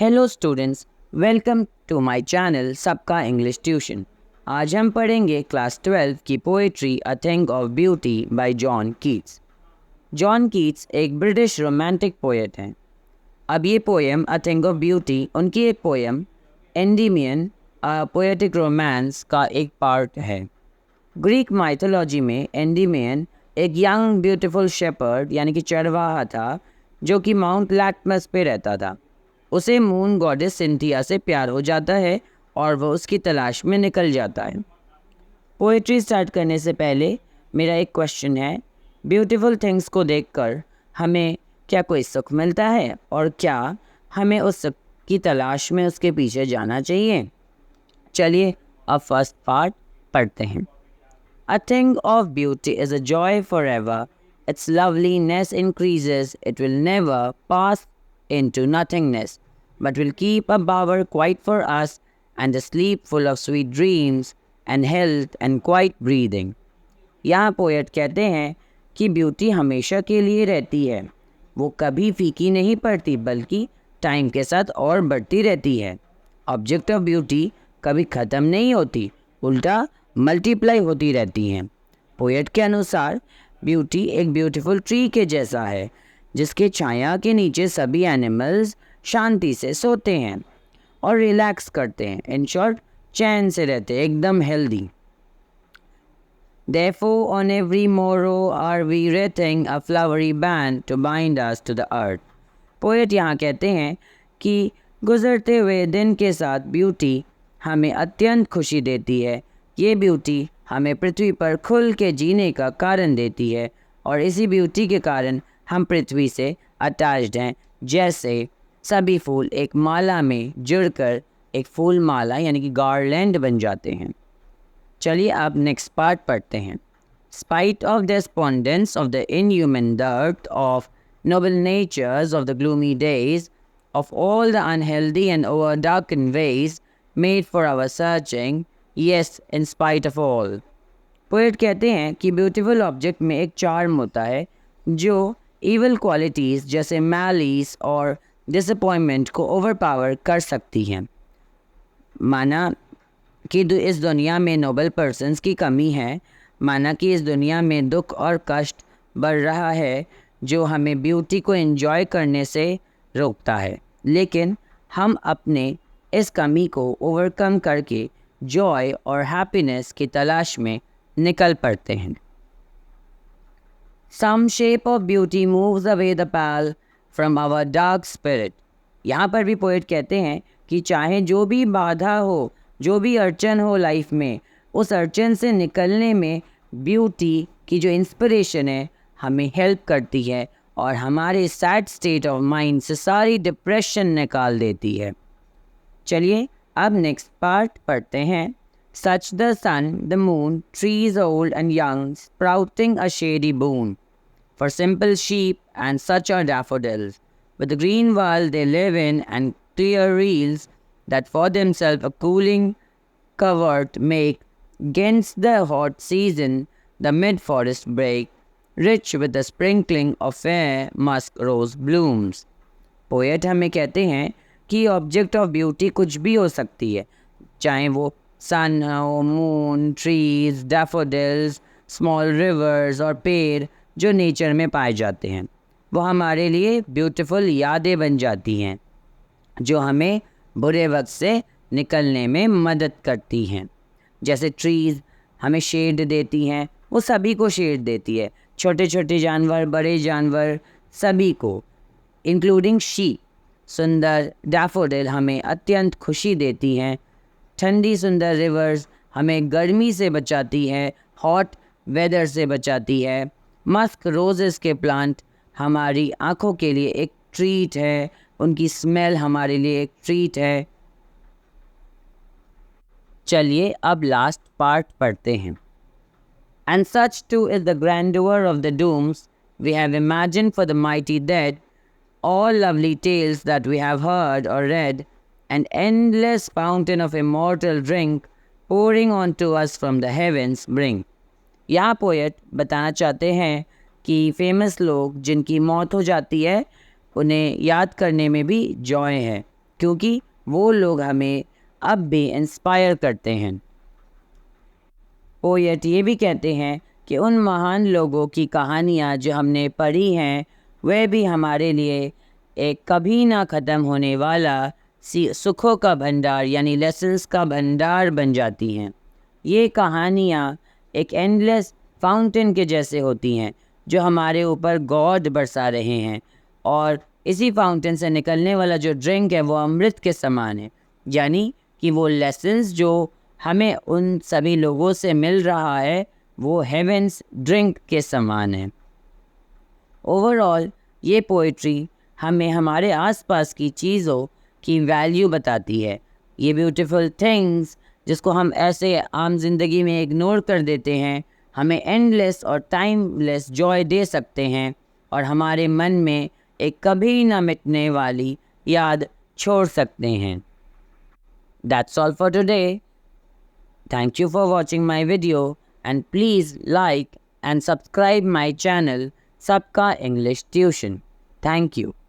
Hello students, welcome to my channel सबका English tuition. आज हम पढ़ेंगे क्लास 12 की poetry a thing of beauty by John Keats. John Keats एक British romantic poet हैं। अब ये poem a thing of beauty उनकी एक poem Endymion a poetic romance का एक पार्ट है। ग्रीक माइथोलॉजी में एंडीमियन एक यंग ब्यूटीफुल शेपर्ड यानी कि चरवाहा था जो कि माउंट लैक्टमस पे रहता था। उसे मून गॉडेस सिंथिया से प्यार हो जाता है और वह उसकी तलाश में निकल जाता है। पोएट्री स्टार्ट करने से पहले मेरा एक क्वेश्चन है, ब्यूटीफुल थिंग्स को देखकर हमें क्या कोई सुख मिलता है और क्या हमें उस सुख की तलाश में उसके पीछे जाना चाहिए? चलिए अब फर्स्ट पार्ट पढ़ते हैं। A thing of beauty is a joy forever. Its loveliness increases. It will never pass into nothingness, but will keep a bower quiet for us, and a sleep full of sweet dreams, and health and quiet breathing. यहाँ poet कहते हैं कि beauty हमेशा के लिए रहती है। वो कभी फीकी नहीं पड़ती बल्कि टाइम के साथ और बढ़ती रहती है। ऑब्जेक्ट ऑफ ब्यूटी कभी ख़त्म नहीं होती, उल्टा मल्टीप्लाई होती रहती हैं। पोएट के अनुसार ब्यूटी एक ब्यूटीफुल ट्री के जैसा है जिसके छाया के नीचे सभी एनिमल्स शांति से सोते हैं और रिलैक्स करते हैं। इन शॉर्ट चैन से रहते हैं, एकदम healthy. Therefore, on every morrow are we wreathing a flowery band to bind us to the earth. Poet यहाँ कहते हैं कि गुजरते हुए दिन के साथ ब्यूटी हमें अत्यंत खुशी देती है। ये ब्यूटी हमें पृथ्वी पर खुल के जीने का कारण देती है और इसी ब्यूटी के कारण हम पृथ्वी से अटैच्ड हैं। जैसे सभी फूल एक माला में जुड़कर एक फूल माला यानी कि गार्लैंड बन जाते हैं। चलिए अब नेक्स्ट पार्ट पढ़ते हैं। Spite of the despondence of the inhuman dearth of noble natures of the gloomy days, of all the unhealthy and over-darkened ways made for our searching, yes, in spite of all. Poet कहते हैं कि beautiful object में एक charm होता है जो evil qualities जैसे malice और डिसअपॉइंटमेंट को ओवरपावर कर सकती हैं। माना कि इस दुनिया में नोबल पर्सन्स की कमी है, माना कि इस दुनिया में दुख और कष्ट बढ़ रहा है जो हमें ब्यूटी को एंजॉय करने से रोकता है, लेकिन हम अपने इस कमी को ओवरकम करके जॉय और हैप्पीनेस की तलाश में निकल पड़ते हैं। Some shape of beauty moves away the pall from our dark spirit. यहाँ पर भी पोएट कहते हैं कि चाहे जो भी बाधा हो, जो भी अड़चन हो लाइफ में, उस अड़चन से निकलने में ब्यूटी की जो इंस्पिरेशन है हमें हेल्प करती है और हमारे सैड स्टेट ऑफ माइंड से सारी डिप्रेशन निकाल देती है। चलिए अब नेक्स्ट पार्ट पढ़ते हैं। Such the sun, the moon, trees old and young, sprouting a shady boon, for simple sheep and such are daffodils, with the green world they live in and clear reels that for themselves a cooling covert make, against the hot season the mid-forest break, rich with the sprinkling of fair musk rose blooms. Poet हमें कहते हैं कि object of beauty कुछ भी हो सकती है, चाहे वो सन हो, moon, trees, daffodils, small reverse और पेड़ जो नेचर में पाए जाते हैं, वो हमारे लिए ब्यूटीफुल यादें बन जाती हैं जो हमें बुरे वक्त से निकलने में मदद करती हैं। जैसे ट्रीज़ हमें शेड देती हैं, वो सभी को शेड देती है, छोटे छोटे जानवर, बड़े जानवर, सभी को, इंक्लूडिंग शीप। सुंदर डैफोडिल हमें अत्यंत खुशी देती हैं। ठंडी सुंदर रिवर्स हमें गर्मी से बचाती है, हॉट वेदर से बचाती है। मस्क रोजेस के प्लांट हमारी आँखों के लिए एक ट्रीट है, उनकी स्मेल हमारे लिए एक ट्रीट है। चलिए अब लास्ट पार्ट पढ़ते हैं। And such too is the grandeur of the dooms we have imagined for the mighty dead, all lovely tales that we have heard or read, an endless fountain of immortal drink pouring on to us from the heavens bring. यहाँ poet बताना चाहते हैं कि famous लोग जिनकी मौत हो जाती है उन्हें याद करने में भी जॉय है, क्योंकि वो लोग हमें अब भी इंस्पायर करते हैं। पोएट ये भी कहते हैं कि उन महान लोगों की कहानियाँ जो हमने पढ़ी हैं वह भी हमारे लिए एक कभी ना ख़त्म होने वाला सुखों का भंडार यानी लेसन्स का भंडार बन जाती हैं। ये कहानियाँ एक एंडलेस फाउंटेन के जैसे होती हैं जो हमारे ऊपर गॉड बरसा रहे हैं, और इसी फाउंटेन से निकलने वाला जो ड्रिंक है वो अमृत के समान है, यानी कि वो लेसन्स जो हमें उन सभी लोगों से मिल रहा है वो हेवेंस ड्रिंक के समान है। ओवरऑल ये पोइट्री हमें हमारे आसपास की चीज़ों की वैल्यू बताती है। ये ब्यूटीफुल थिंग्स जिसको हम ऐसे आम जिंदगी में इग्नोर कर देते हैं हमें एंडलेस और टाइमलेस जॉय दे सकते हैं और हमारे मन में एक कभी ना मिटने वाली याद छोड़ सकते हैं। That's all for today. Thank you for watching my video and please like and subscribe my channel Sabka English Tuition. Thank you.